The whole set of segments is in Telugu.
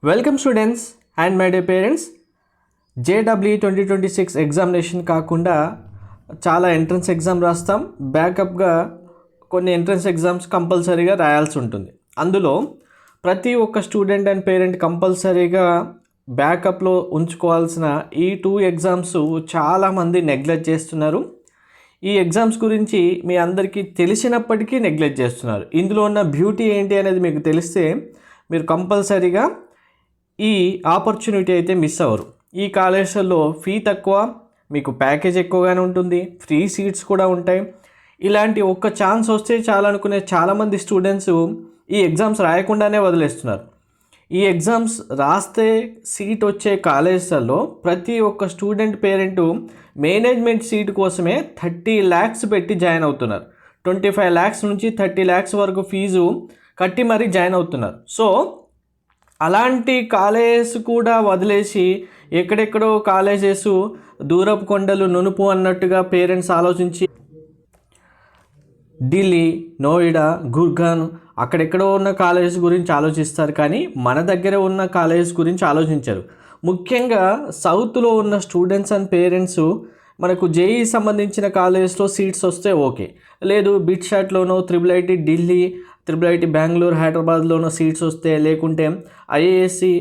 Welcome students and my day parents. JW 2026 examination కాకుండా చాలా ఎంట్రన్స్ ఎగ్జామ్ రాస్తాం. బ్యాకప్గా కొన్ని ఎంట్రన్స్ ఎగ్జామ్స్ కంపల్సరీగా రాయాల్సి ఉంటుంది. అందులో ప్రతి ఒక్క స్టూడెంట్ అండ్ పేరెంట్ కంపల్సరీగా బ్యాకప్లో ఉంచుకోవాల్సిన ఈ 2 ఎగ్జామ్స్ చాలామంది నెగ్లెక్ట్ చేస్తున్నారు. ఈ ఎగ్జామ్స్ గురించి మీ అందరికీ తెలిసినప్పటికీ నెగ్లెక్ట్ చేస్తున్నారు. ఇందులో ఉన్న బ్యూటీ ఏంటి అనేది మీకు తెలిస్తే మీరు కంపల్సరీగా ఈ ఆపర్చునిటీ అయితే మిస్ అవ్వరు. ఈ కాలేజీల్లో ఫీ తక్కువ, మీకు ప్యాకేజ్ ఎక్కువగానే ఉంటుంది, ఫ్రీ సీట్స్ కూడా ఉంటాయి. ఇలాంటి ఒక్క ఛాన్స్ వస్తే చాలనుకునే చాలామంది స్టూడెంట్స్ ఈ ఎగ్జామ్స్ రాయకుండానే వదిలేస్తున్నారు. ఈ ఎగ్జామ్స్ రాస్తే సీట్ వచ్చే కాలేజీల్లో ప్రతి ఒక్క స్టూడెంట్ పేరెంట్ మేనేజ్మెంట్ సీట్ కోసమే 30 lakhs పెట్టి జాయిన్ అవుతున్నారు. 25 lakhs నుంచి 30 lakhs వరకు ఫీజు కట్టి మరీ జాయిన్ అవుతున్నారు. సో అలాంటి కాలేజెస్ కూడా వదిలేసి ఎక్కడెక్కడో కాలేజెస్ దూరపు కొండలు నునుపు అన్నట్టుగా పేరెంట్స్ ఆలోచించి ఢిల్లీ, నోయిడా, గుర్గాన్ అక్కడెక్కడో ఉన్న కాలేజెస్ గురించి ఆలోచిస్తారు, కానీ మన దగ్గర ఉన్న కాలేజెస్ గురించి ఆలోచించరు. ముఖ్యంగా సౌత్లో ఉన్న స్టూడెంట్స్ అండ్ పేరెంట్స్ మనకు జేఈ సంబంధించిన కాలేజెస్లో సీట్స్ వస్తే ఓకే, లేదు బిట్ షాట్లోనో IIIT ఢిల్లీ, IIIT బెంగళూరు, హైదరాబాద్లోనో సీట్స్ వస్తే, లేకుంటే ఐఏఎస్సి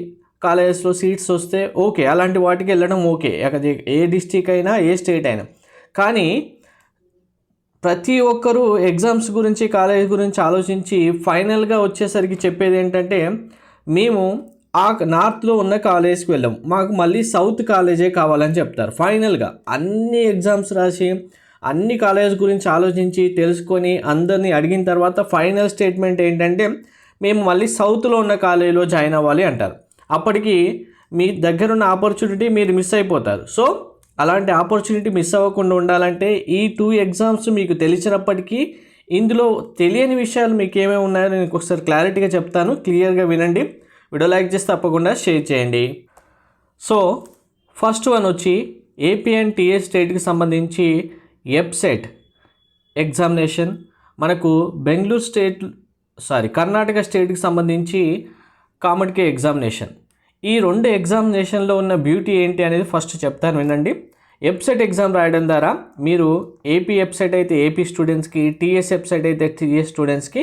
కాలేజెస్లో సీట్స్ వస్తే ఓకే, అలాంటి వాటికి వెళ్ళడం ఓకే, ఏ డిస్ట్రిక్ట్ అయినా ఏ స్టేట్ అయినా. కానీ ప్రతి ఒక్కరూ ఎగ్జామ్స్ గురించి కాలేజ్ గురించి ఆలోచించి ఫైనల్గా వచ్చేసరికి చెప్పేది ఏంటంటే, మేము ఆ నార్త్లో ఉన్న కాలేజ్కి వెళ్ళాం, మాకు మళ్ళీ సౌత్ కాలేజే కావాలని చెప్తారు. ఫైనల్గా అన్ని ఎగ్జామ్స్ రాసి అన్ని కాలేజ్ గురించి ఆలోచించి తెలుసుకొని అందరినీ అడిగిన తర్వాత ఫైనల్ స్టేట్మెంట్ ఏంటంటే, మేము మళ్ళీ సౌత్లో ఉన్న కాలేజీలో జాయిన్ అవ్వాలి అంటారు. అప్పటికి మీ దగ్గర ఉన్న ఆపర్చునిటీ మీరు మిస్ అయిపోతారు. సో అలాంటి ఆపర్చునిటీ మిస్ అవ్వకుండా ఉండాలంటే ఈ 2 ఎగ్జామ్స్ మీకు తెలిసినప్పటికీ ఇందులో తెలియని విషయాలు మీకు ఏమేమి ఉన్నాయో నేను ఒకసారి క్లారిటీగా చెప్తాను. క్లియర్గా వినండి. వీడియో లైక్ చేసి తప్పకుండా షేర్ చేయండి. సో ఫస్ట్ వన్ వచ్చి ఏపీ అండ్ టీఎస్ స్టేట్కి సంబంధించి ఎప్సెట్ ఎగ్జామినేషన్. మనకు కర్ణాటక స్టేట్కి సంబంధించి కామన్కే ఎగ్జామినేషన్. ఈ 2 ఎగ్జామినేషన్లో ఉన్న బ్యూటీ ఏంటి అనేది ఫస్ట్ చెప్తాను, వినండి. ఎప్సెట్ ఎగ్జామ్ రాయడం ద్వారా మీరు ఏపీ ఎప్సెట్ అయితే ఏపీ స్టూడెంట్స్కి, టీఎస్ ఎప్సెట్ అయితే టీఎస్ స్టూడెంట్స్కి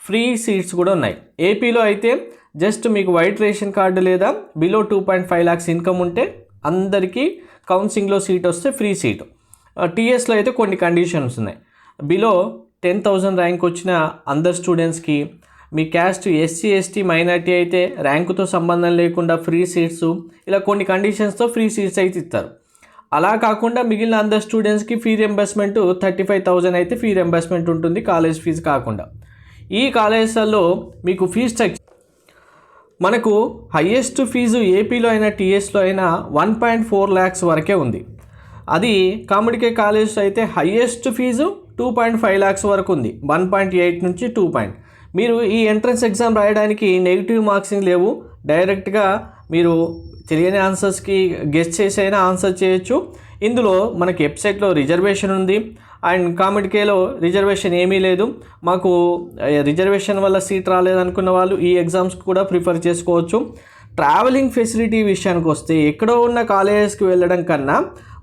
ఫ్రీ సీట్స్ కూడా ఉన్నాయి. ఏపీలో అయితే జస్ట్ మీకు వైట్ రేషన్ కార్డు లేదా బిలో 2.5 lakhs ఇన్కమ్ ఉంటే అందరికీ కౌన్సిలింగ్లో సీట్ వస్తే ఫ్రీ సీటు. టీఎస్లో అయితే కొన్ని కండిషన్స్ ఉన్నాయి. బిలో 10,000 ర్యాంక్ వచ్చిన అందరు స్టూడెంట్స్కి, మీ క్యాస్ట్ ఎస్సీ ఎస్టీ మైనార్టీ అయితే ర్యాంకుతో సంబంధం లేకుండా ఫ్రీ సీట్స్, ఇలా కొన్ని కండిషన్స్తో ఫ్రీ సీట్స్ అయితే ఇస్తారు. అలా కాకుండా మిగిలిన అందరు స్టూడెంట్స్కి ఫీ రింబర్స్మెంట్ 35,000 అయితే ఫీ రింబర్స్మెంట్ ఉంటుంది, కాలేజ్ ఫీజు కాకుండా. ఈ కాలేజెస్లో మీకు ఫీజ్ స్ట్రక్చర్ మనకు హయ్యెస్ట్ ఫీజు ఏపీలో అయినా టీఎస్లో అయినా 1.4 lakhs వరకే ఉంది. అది కామన్కే కాలేజ్ అయితే హయ్యెస్ట్ ఫీజు 2.5 lakhs వరకు ఉంది, 1.8 నుంచి 2. మీరు ఈ ఎంట్రన్స్ ఎగ్జామ్ రాయడానికి నెగిటివ్ మార్క్సింగ్ లేవు. డైరెక్ట్గా మీరు తెలియని ఆన్సర్స్కి గెస్ చేసైనా ఆన్సర్ చేయొచ్చు. ఇందులో మనకి వెబ్సైట్లో రిజర్వేషన్ ఉంది, అండ్ కామన్కేలో రిజర్వేషన్ ఏమీ లేదు. మాకు రిజర్వేషన్ వల్ల సీట్ రాలేదనుకున్న వాళ్ళు ఈ ఎగ్జామ్స్ కూడా ప్రిఫర్ చేసుకోవచ్చు. ట్రావెలింగ్ ఫెసిలిటీ విషయానికి వస్తే ఎక్కడో ఉన్న కాలేజెస్కి వెళ్ళడం కన్నా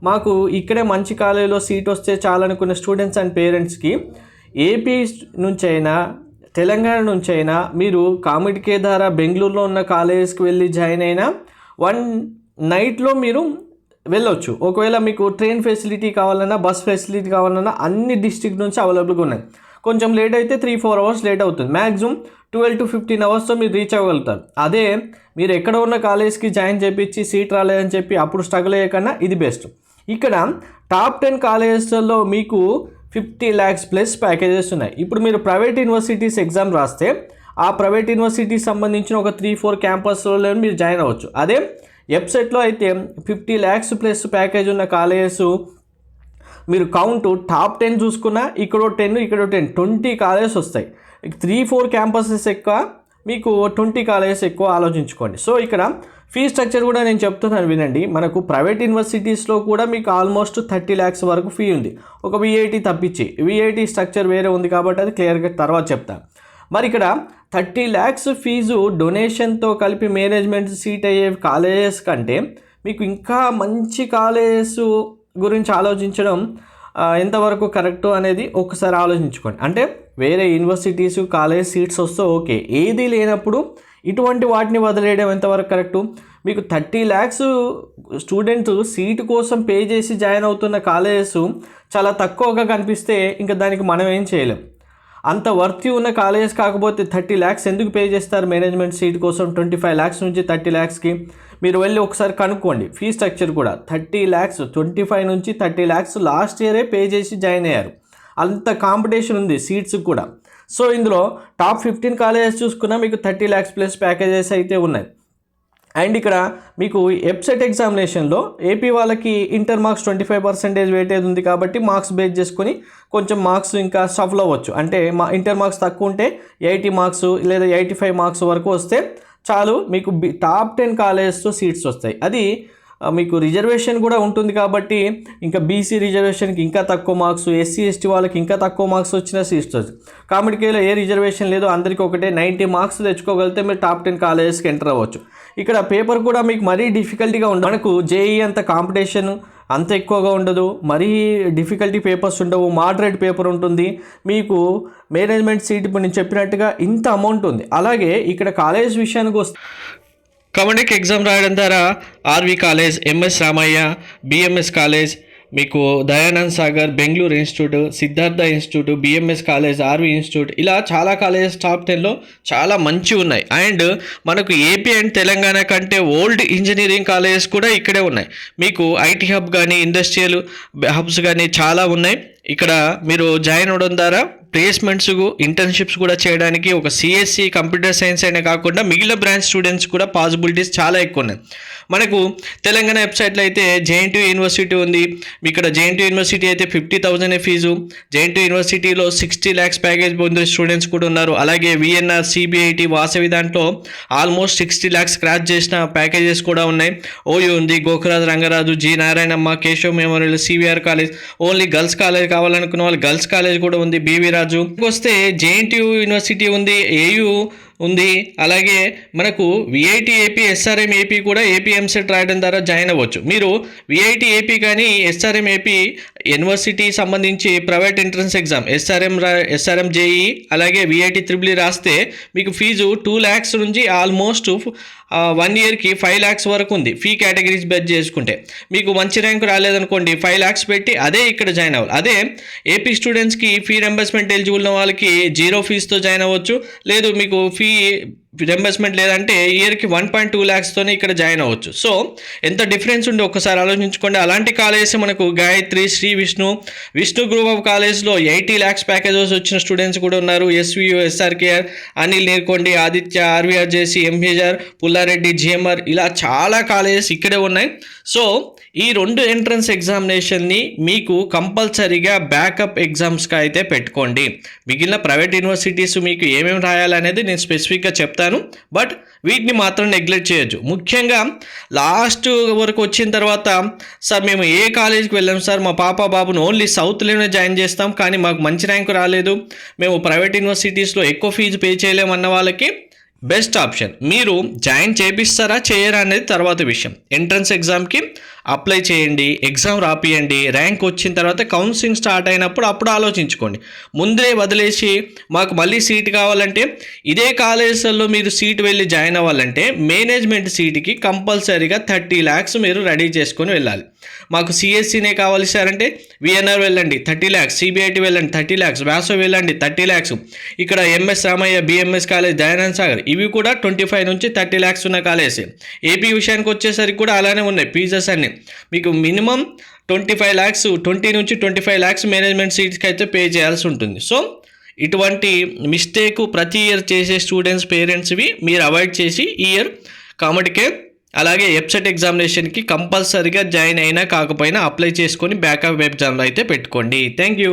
మాకు ఇక్కడే మంచి కాలేజీలో సీట్ వస్తే చాలనుకున్న స్టూడెంట్స్ అండ్ పేరెంట్స్కి ఏపీ నుంచైనా తెలంగాణ నుంచి అయినా మీరు కామన్కే ద్వారా బెంగళూరులో ఉన్న కాలేజెస్కి వెళ్ళి జాయిన్ అయినా 1 నైట్లో మీరు వెళ్ళొచ్చు. ఒకవేళ మీకు ట్రైన్ ఫెసిలిటీ కావాలన్నా, బస్ ఫెసిలిటీ కావాలన్నా అన్ని డిస్ట్రిక్ట్ నుంచి అవైలబుల్గా ఉన్నాయి. కొంచెం లేట్ అయితే 3-4 hours లేట్ అవుతుంది. మ్యాక్సిమం 12 to 15 hours మీరు రీచ్ అవ్వగలుగుతారు. అదే మీరు ఎక్కడ ఉన్న కాలేజ్కి జాయిన్ చేయించి సీట్ రాలేదని చెప్పి అప్పుడు స్ట్రగుల్ అయ్యకన్నా ఇది బెస్ట్. ఇక్కడ టాప్ 10 కాలేజెస్లో మీకు 50 lakhs ప్లస్ ప్యాకేజెస్ ఉన్నాయి. ఇప్పుడు మీరు ప్రైవేట్ యూనివర్సిటీస్ ఎగ్జామ్ రాస్తే ఆ ప్రైవేట్ యూనివర్సిటీకి సంబంధించిన ఒక 3-4 క్యాంపస్లో మీరు జాయిన్ అవ్వచ్చు. అదే వెబ్సైట్లో అయితే 50 lakhs ప్లస్ ప్యాకేజ్ ఉన్న కాలేజెస్ మీరు కౌంట్ టాప్ 10 చూసుకున్నా ఇక్కడో 10 ఇక్కడో 10, 20 కాలేజెస్ వస్తాయి. 3-4 క్యాంపసెస్ ఎక్కువ, మీకు 20 కాలేజెస్ ఎక్కువ, ఆలోచించుకోండి. సో ఇక్కడ ఫీ స్ట్రక్చర్ కూడా నేను చెప్తున్నాను, వినండి. మనకు ప్రైవేట్ యూనివర్సిటీస్లో కూడా మీకు ఆల్మోస్ట్ 30 lakhs వరకు ఫీ ఉంది, ఒక విఐటి తప్పించి. విఐటి స్ట్రక్చర్ వేరే ఉంది కాబట్టి అది క్లియర్గా తర్వాత చెప్తాను. మరి ఇక్కడ 30 lakhs ఫీజు డొనేషన్తో కలిపి మేనేజ్మెంట్ సీట్ అయ్యే కాలేజెస్ కంటే మీకు ఇంకా మంచి కాలేజెస్ గురించి ఆలోచించడం ఎంతవరకు కరెక్టు అనేది ఒకసారి ఆలోచించుకోండి. అంటే వేరే యూనివర్సిటీస్ కాలేజ్ సీట్స్ వస్తే ఓకే, ఏది లేనప్పుడు ఇటువంటి వాటిని వదిలేయడం ఎంతవరకు కరెక్టు? మీకు 30 lakhs స్టూడెంట్ సీటు కోసం పే చేసి జాయిన్ అవుతున్న కాలేజెస్ చాలా తక్కువగా కనిపిస్తే ఇంకా దానికి మనం ఏం చేయలేం. అంత వర్తి ఉన్న కాలేజెస్ కాకపోతే 30 lakhs ఎందుకు పే చేస్తారు మేనేజ్మెంట్ సీట్ కోసం? 25 lakhs నుంచి 30 lakhsకి మీరు వెళ్ళి ఒకసారి కనుక్కోండి. ఫీ స్ట్రక్చర్ కూడా 30 lakhs, 25 నుంచి 30 lakhs లాస్ట్ ఇయరే పే చేసి జాయిన్ అయ్యారు. అంత కాంపిటీషన్ ఉంది సీట్స్ కూడా. సో ఇందులో టాప్ 15 కాలేజెస్ చూసుకున్నా మీకు 30 lakhs ప్లస్ ప్యాకేజెస్ అయితే ఉన్నాయి. అండ్ ఇక్కడ మీకు వెబ్సైట్ ఎగ్జామినేషన్లో ఏపీ వాళ్ళకి ఇంటర్ మార్క్స్ 25% వెయిటేజ్ ఉంది కాబట్టి మార్క్స్ బేస్ చేసుకొని కొంచెం మార్క్స్ ఇంకా సఫల్ అవ్వచ్చు. అంటే ఇంటర్ మార్క్స్ తక్కువ ఉంటే 80 మార్క్స్ లేదా 85 మార్క్స్ వరకు వస్తే చాలు, మీకు టాప్ 10 కాలేజెస్తో సీట్స్ వస్తాయి. అది మీకు రిజర్వేషన్ కూడా ఉంటుంది కాబట్టి ఇంకా బీసీ రిజర్వేషన్కి ఇంకా తక్కువ మార్క్స్, ఎస్సీ ఎస్టీ వాళ్ళకి ఇంకా తక్కువ మార్క్స్ వచ్చిన సీట్స్ వస్తాయి. కామెడీకేలో ఏ రిజర్వేషన్ లేదు, అందరికీ ఒకటే 90 మార్క్స్ తెచ్చుకోగలిగితే మీరు టాప్ 10 కాలేజెస్కి ఎంటర్ అవ్వచ్చు. ఇక్కడ పేపర్ కూడా మీకు మరీ డిఫికల్టీగా ఉండదు. మనకు జేఈ అంత కాంపిటీషన్ అంత ఎక్కువగా ఉండదు, మరీ డిఫికల్టీ పేపర్స్ ఉండవు, మోడరేట్ పేపర్ ఉంటుంది. మీకు మేనేజ్మెంట్ సీట్ ఇప్పుడు నేను చెప్పినట్టుగా ఇంత అమౌంట్ ఉంది. అలాగే ఇక్కడ కాలేజ్ విషయానికి వస్తే కమడిక్ ఎగ్జామ్ రాయడం ద్వారా RV college, MS Ramaiah, BMS college, మీకు Dayanand Sagar, Bengaluru institute, Siddhartha institute, BMS college, RV institute, ఇలా చాలా కాలేజెస్ టాప్ 10లో చాలా మంచి ఉన్నాయి. అండ్ మనకు ఏపీ అండ్ తెలంగాణ కంటే ఓల్డ్ ఇంజనీరింగ్ కాలేజెస్ కూడా ఇక్కడే ఉన్నాయి. మీకు ఐటీ హబ్ కానీ ఇండస్ట్రియల్ హబ్స్ కానీ చాలా ఉన్నాయి. ఇక్కడ మీరు జాయిన్ అవ్వడం ద్వారా ప్లేస్మెంట్స్, ఇంటర్న్షిప్స్ కూడా చేయడానికి ఒక సిఎస్సి కంప్యూటర్ సైన్స్ అనే కాకుండా మిగిలిన బ్రాంచ్ స్టూడెంట్స్ కూడా పాసిబిలిటీస్ చాలా ఎక్కువ ఉన్నాయి. మనకు తెలంగాణ వెబ్సైట్లో అయితే జేఎన్టీయూ యూనివర్సిటీ ఉంది. ఇక్కడ జేఎన్టీయూ యూనివర్సిటీ అయితే 50,000 ఫీజు, జేఎన్టీయూ యూనివర్సిటీలో 60 lakhs ప్యాకేజ్ పొందే స్టూడెంట్స్ కూడా ఉన్నారు. అలాగే విఎన్ఆర్, సిబిఐటి, వాసవి దాంట్లో ఆల్మోస్ట్ 60 lakhs క్రాచ్ చేసిన ప్యాకేజెస్ కూడా ఉన్నాయి. ఓయూ ఉంది, Gokaraju Rangaraju, G Narayanamma, Keshav memorial, CVR college, only girls college కావాలనుకున్న వాళ్ళు గర్ల్స్ కాలేజ్ కూడా ఉంది, బీవీ రాజు. వస్తే జేఎన్టీయూ యూనివర్సిటీ ఉంది, ఏయూ ఉంది. అలాగే మనకు విఐటి ఏపీ, ఎస్ఆర్ఎం ఏపీ కూడా ఏపీ ఎంసెట్ రాయడం ద్వారా జాయిన్ అవ్వచ్చు. మీరు విఐటి ఏపీ కానీ ఎస్ఆర్ఎం ఏపీ యూనివర్సిటీ సంబంధించి private entrance exam SRM JEE అలాగే విఐటి ట్రిపుల్ రాస్తే మీకు ఫీజు 2 lakhs నుంచి ఆల్మోస్ట్ 1 yearకి 5 lakhs వరకు ఉంది. ఫీ కేటగిరీస్ బేస్ చేసుకుంటే మీకు మంచి ర్యాంక్ రాలేదనుకోండి 5 lakhs పెట్టి అదే ఇక్కడ జాయిన్ అవ్వాలి. అదే ఏపీ స్టూడెంట్స్కి ఫీ రింబర్స్మెంట్ ఎలిజిబుల్ ఉన్న వాళ్ళకి 0 ఫీజుతో జాయిన్ అవ్వచ్చు. లేదు మీకు ఫీ రింబర్స్మెంట్ లేదంటే ఇయర్కి 1.2 lakhsతోనే ఇక్కడ జాయిన్ అవ్వచ్చు. సో ఎంత డిఫరెన్స్ ఉండి ఒక్కసారి ఆలోచించుకోండి. అలాంటి కాలేజెస్ మనకు గాయత్రి, శ్రీ విష్ణు గ్రూప్ ఆఫ్ కాలేజ్లో 80 lakhs ప్యాకేజెస్ వచ్చిన స్టూడెంట్స్ కూడా ఉన్నారు. SVU, SRKR, Anil Neerukonda, Aditya, RVR JC, MHR, Pulla Reddy, GMR, ఇలా చాలా కాలేజెస్ ఇక్కడే ఉన్నాయి. సో ఈ 2 ఎంట్రన్స్ ఎగ్జామినేషన్ని మీకు కంపల్సరీగా బ్యాకప్ ఎగ్జామ్స్గా అయితే పెట్టుకోండి. మిగిలిన ప్రైవేట్ యూనివర్సిటీస్ మీకు ఏమేమి రాయాలనేది నేను స్పెసిఫిక్గా చెప్తాను, బట్ వీటిని మాత్రం నెగ్లెక్ట్ చేయొచ్చు. ముఖ్యంగా లాస్ట్ వరకు వచ్చిన తర్వాత సార్ మేము ఏ కాలేజీకి వెళ్ళాం సార్, మా బాబును ఓన్లీ సౌత్లోనే జాయిన్ చేస్తాం కానీ మాకు మంచి ర్యాంకు రాలేదు, మేము ప్రైవేట్ యూనివర్సిటీస్లో ఎక్కువ ఫీజు పే చేయలేమన్న వాళ్ళకి బెస్ట్ ఆప్షన్. మీరు జాయిన్ చేపిస్తారా చేయరా అనేది తర్వాత విషయం. ఎంట్రన్స్ ఎగ్జామ్కి అప్లై చేయండి, ఎగ్జామ్ రాపియండి, ర్యాంక్ వచ్చిన తర్వాత కౌన్సిలింగ్ స్టార్ట్ అయినప్పుడు అప్పుడు ఆలోచించుకోండి. ముందే వదిలేసి మాకు మళ్ళీ సీట్ కావాలంటే ఇదే కాలేజెస్లో మీరు సీట్ వెళ్ళి జాయిన్ అవ్వాలంటే మేనేజ్మెంట్ సీట్కి కంపల్సరీగా 30 lakhs మీరు రెడీ చేసుకొని వెళ్ళాలి. మాకు సిఎస్సీనే కావాలి సార్ అంటే విఎన్ఆర్ వెళ్ళండి 30 lakhs, సిబిఐటి వెళ్ళండి 30 lakhs, వ్యాసో వెళ్ళండి 30 lakhs. ఇక్కడ MS Ramaiah, BMS college, Dayanand Sagar ఇవి కూడా 25 నుంచి 30 lakhs ఉన్న కాలేజ్. ఏపీ విషయానికి వచ్చేసరికి కూడా అలానే ఉన్నాయి ఫీజెస్ అన్ని. మీకు మినిమం 25 lakhs, 20 నుంచి 25 lakhs మేనేజ్మెంట్ సీట్స్కి అయితే పే చేయాల్సి ఉంటుంది. సో ఇటువంటి మిస్టేక్ ప్రతి ఇయర్ చేసే స్టూడెంట్స్ పేరెంట్స్వి మీరు అవాయిడ్ చేసి ఈ ఇయర్ కామెడీకే అలాగే వెబ్సైట్ ఎగ్జామినేషన్కి కంపల్సరీగా జాయిన్ అయినా కాకపోయినా అప్లై చేసుకొని బ్యాకప్ ఎగ్జామ్లో అయితే పెట్టుకోండి. Thank you.